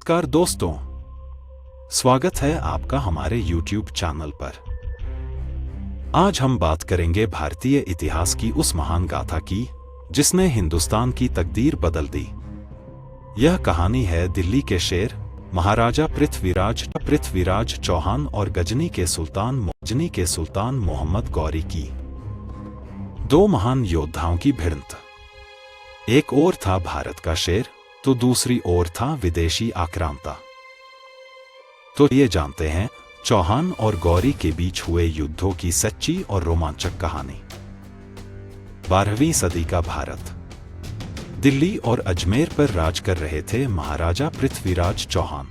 नमस्कार दोस्तों, स्वागत है आपका हमारे YouTube चैनल पर। आज हम बात करेंगे भारतीय इतिहास की उस महान गाथा की जिसने हिंदुस्तान की तकदीर बदल दी। यह कहानी है दिल्ली के शेर महाराजा पृथ्वीराज चौहान और गजनी के सुल्तान मोहम्मद गौरी की। दो महान योद्धाओं की भिड़ंत। एक ओर था भारत का शेर तो दूसरी ओर था विदेशी आक्रांता। तो ये जानते हैं चौहान और गौरी के बीच हुए युद्धों की सच्ची और रोमांचक कहानी। 12वीं सदी का भारत। दिल्ली और अजमेर पर राज कर रहे थे महाराजा पृथ्वीराज चौहान।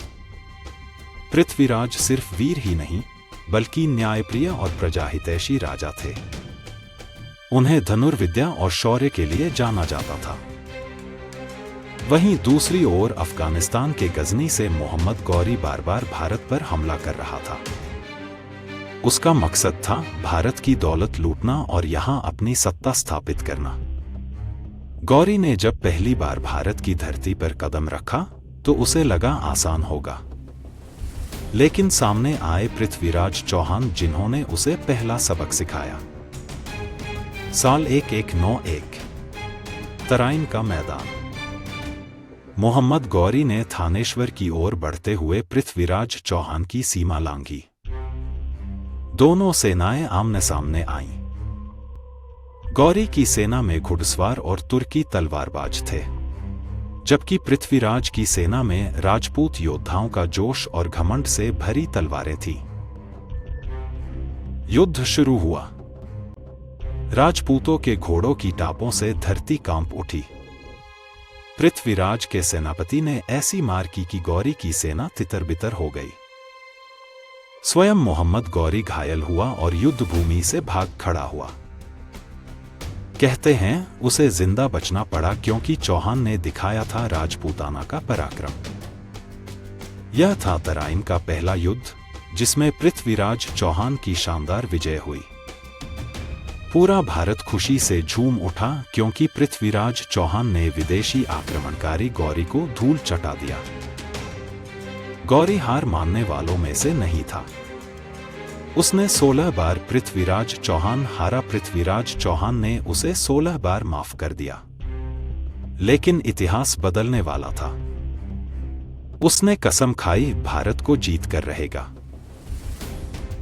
पृथ्वीराज सिर्फ वीर ही नहीं बल्कि न्यायप्रिय और प्रजाहितैषी राजा थे। उन्हें धनुर्विद्या और शौर्य के लिए जाना जाता था। वहीं दूसरी ओर अफगानिस्तान के गजनी से मोहम्मद गौरी बार बार भारत पर हमला कर रहा था। उसका मकसद था भारत की दौलत लूटना और यहां अपनी सत्ता स्थापित करना। गौरी ने जब पहली बार भारत की धरती पर कदम रखा तो उसे लगा आसान होगा, लेकिन सामने आए पृथ्वीराज चौहान जिन्होंने उसे पहला सबक सिखाया। साल 1191, तराइन का मैदान। मोहम्मद गौरी ने थानेश्वर की ओर बढ़ते हुए पृथ्वीराज चौहान की सीमा लांघी। दोनों सेनाएं आमने सामने आईं। गौरी की सेना में घुड़सवार और तुर्की तलवारबाज थे, जबकि पृथ्वीराज की सेना में राजपूत योद्धाओं का जोश और घमंड से भरी तलवारें थीं। युद्ध शुरू हुआ। राजपूतों के घोड़ों की टापों से धरती कांप उठी। पृथ्वीराज के सेनापति ने ऐसी मार की कि गौरी की सेना तितर-बितर हो गई। स्वयं मोहम्मद गौरी घायल हुआ और युद्ध भूमि से भाग खड़ा हुआ। कहते हैं उसे जिंदा बचना पड़ा क्योंकि चौहान ने दिखाया था राजपूताना का पराक्रम। यह था तराइन का पहला युद्ध जिसमें पृथ्वीराज चौहान की शानदार विजय हुई। पूरा भारत खुशी से झूम उठा क्योंकि पृथ्वीराज चौहान ने विदेशी आक्रमणकारी गौरी को धूल चटा दिया। गौरी हार मानने वालों में से नहीं था। उसने 16 बार पृथ्वीराज चौहान हारा। पृथ्वीराज चौहान ने उसे 16 बार माफ कर दिया, लेकिन इतिहास बदलने वाला था। उसने कसम खाई भारत को जीत कर रहेगा।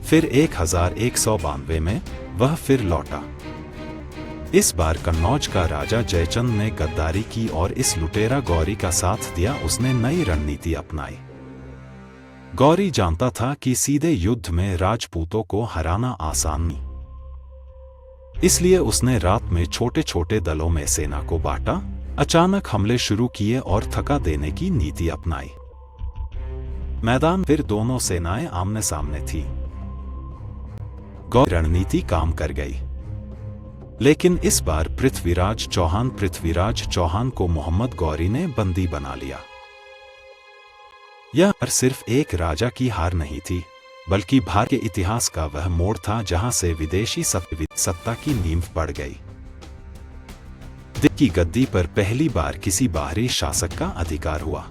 फिर 1192 में वह फिर लौटा। इस बार कन्नौज का राजा जयचंद ने गद्दारी की और इस लुटेरा गौरी का साथ दिया। उसने नई रणनीति अपनाई। गौरी जानता था कि सीधे युद्ध में राजपूतों को हराना आसान नहीं, इसलिए उसने रात में छोटे छोटे दलों में सेना को बांटा, अचानक हमले शुरू किए और थका देने की नीति अपनाई। मैदान फिर दोनों सेनाएं आमने सामने थी। गौरी रणनीति काम कर गई, लेकिन इस बार पृथ्वीराज चौहान को मोहम्मद गौरी ने बंदी बना लिया। यह सिर्फ एक राजा की हार नहीं थी, बल्कि भारत के इतिहास का वह मोड़ था जहां से विदेशी सत्ता की नींव पड़ गई। दिल्ली की गद्दी पर पहली बार किसी बाहरी शासक का अधिकार हुआ।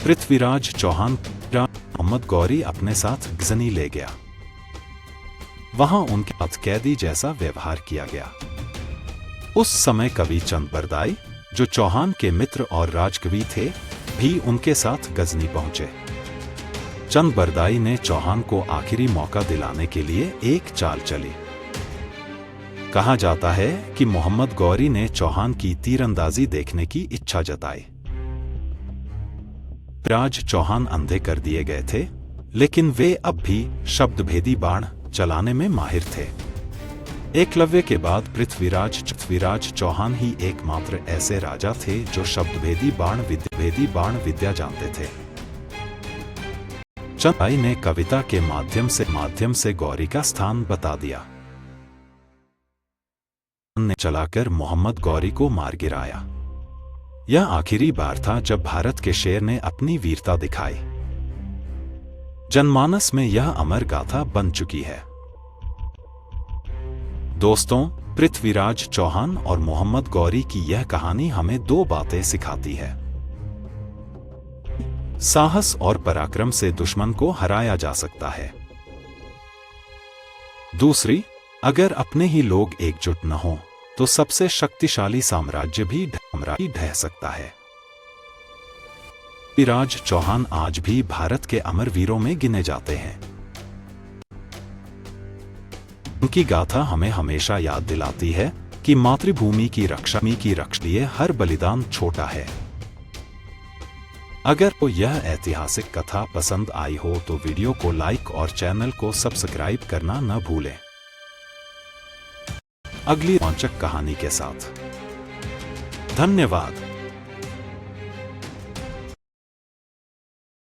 पृथ्वीराज चौहान मोहम्मद गौरी अपने साथ गजनी ले गया। वहां उनके साथ कैदी जैसा व्यवहार किया गया। उस समय कवि चंद बरदाई, जो चौहान के मित्र और राजकवि थे, भी उनके साथ गजनी पहुंचे। चंद बरदाई ने चौहान को आखिरी मौका दिलाने के लिए एक चाल चली। कहा जाता है कि मोहम्मद गौरी ने चौहान की तीरंदाजी देखने की इच्छा जताई। पृथ्वीराज चौहान अंधे कर दिए गए थे, लेकिन वे अब भी शब्दभेदी बाण चलाने में माहिर थे। एकलव्य के बाद पृथ्वीराज चौहान ही एकमात्र ऐसे राजा थे जो शब्दभेदी बाण विद्या जानते थे। चंद ने कविता के माध्यम से गौरी का स्थान बता दिया। ने चलाकर मोहम्मद गौरी को मार गिराया। यह आखिरी बार था जब भारत के शेर ने अपनी वीरता दिखाई। जनमानस में यह अमर गाथा बन चुकी है। दोस्तों, पृथ्वीराज चौहान और मोहम्मद गौरी की यह कहानी हमें दो बातें सिखाती है। साहस और पराक्रम से दुश्मन को हराया जा सकता है। दूसरी, अगर अपने ही लोग एकजुट न हों तो सबसे शक्तिशाली साम्राज्य भी ढह सकता है। पृथ्वीराज चौहान आज भी भारत के अमर वीरों में गिने जाते हैं। उनकी गाथा हमें हमेशा याद दिलाती है कि मातृभूमि की रक्षा लिए हर बलिदान छोटा है। अगर तो यह ऐतिहासिक कथा पसंद आई हो तो वीडियो को लाइक और चैनल को सब्सक्राइब करना न भूलें। अगली रोमांचक कहानी के साथ। धन्यवाद।